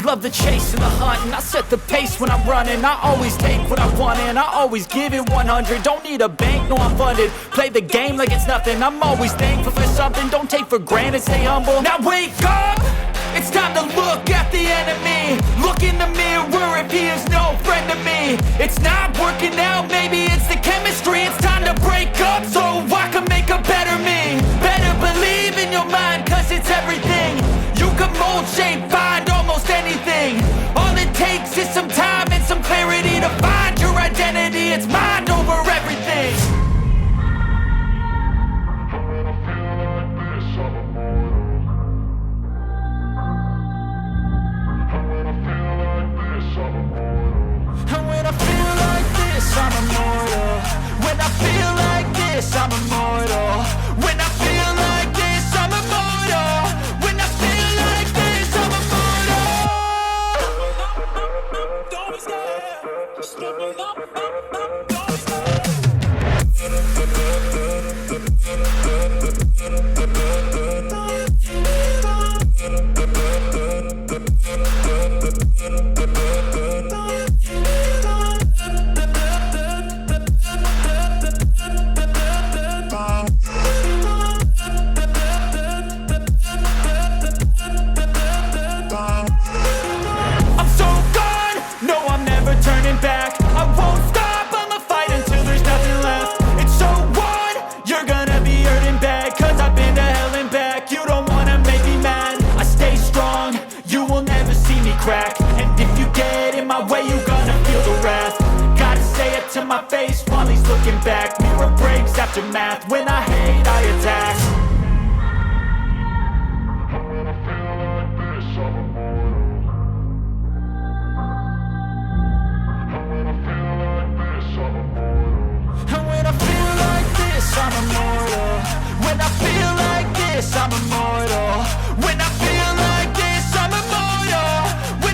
love the chase and the hunt, and I set the pace when I'm running. I always take what I want and I always give it 100. Don't need a bank, no I'm funded. Play the game like it's nothing. I'm always thankful for something. Don't take for granted, stay humble. Now wake up, it's time to look at the enemy. Look in the mirror if he is no friend to me. It's not working out, maybe it's the chemistry. It's time to break up so I can make a better me. Better believe in your mind, cause it's everything. You can mold, shape, find almost anything. All it takes is some time and some clarity to find your identity. It's mind over everything. And when I feel like this, I'm immortal. When I feel like this, I'm immortal. When I feel like this, I'm immortal. When I feel like this, I'm immortal. Don't be scared. Just give me up. Don't be scared. And if you get in my way, you're gonna feel the wrath. Gotta say it to my face while he's looking back. Mirror breaks after math. When I hate, I attack. And when I feel like this, I'm immortal. When I feel like this, I'm immortal. When I feel like this, I'm immortal. When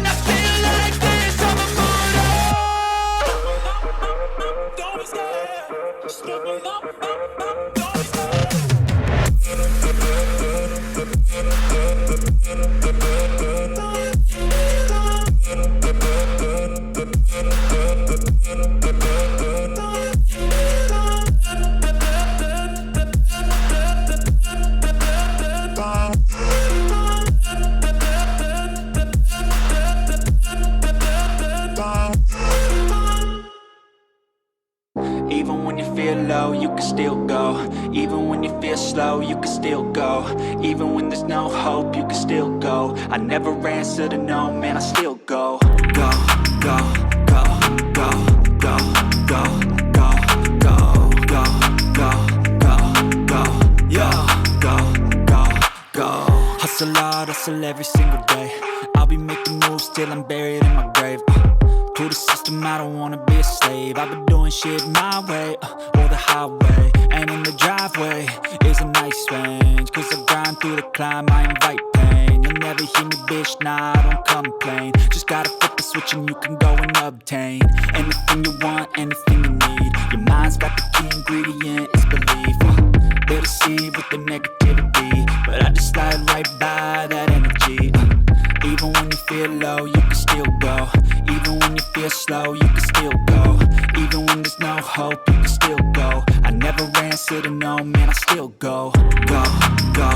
I feel like this, I'm immortal. Don't be scared. Just give me up. Don't be scared. Even when you feel low, you can still go. Even when you feel slow, you can still go. Even when there's no hope, you can still go. I never answer to no, man, I still go. Go, go, go, go, go, go, go, go, go, go, go, go, yo, go, go, go. Hustle hard, hustle every single day. I'll be making moves till I'm buried in my grave. To the system, I don't wanna be a slave. I've been doing shit my way, or the highway. And in the driveway is a nice range. Cause I grind through the climb, I invite pain. You'll never hear me, bitch, nah, I don't complain. Just gotta flip the switch and you can go and obtain anything you want, anything you need. Your mind's got the key ingredient, it's belief. They're deceived with the negativity, but I just slide right by that energy. Even when you feel low, you can still go. Even when you feel slow, you can still go. Even when there's no hope, you can still go. I never answer to no, man, I still go. Go, go,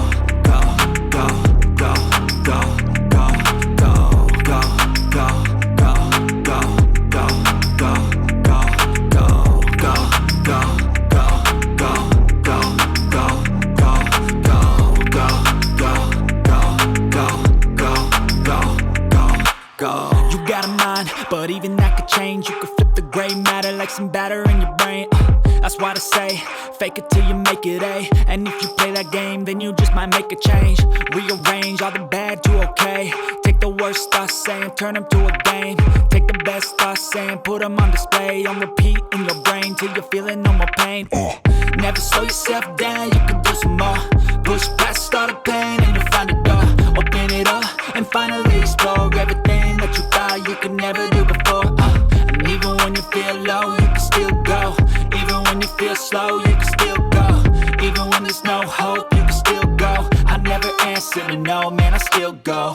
go, go, go, go, go, go, go, go, go, go, go, go, go, go, go, go, go, go. You got a mind, but even that could change. You could flip the gray matter like some batter in your brain. That's why they say, fake it till you make it A. And if you play that game, then you just might make a change. Rearrange all the bad to okay. Take the worst thoughts saying, turn them to a game. Take the best thoughts saying, put them on display. On repeat in your brain till you're feeling no more pain. Never slow yourself down, you can do some more. Push past all the pain and you'll find a door. Open it up and finally explore everything that you thought you could never do before. And even when you feel low, you can still go. Even when you feel slow, you can still go. Even when there's no hope, you can still go. I never answer to no, man, I still go.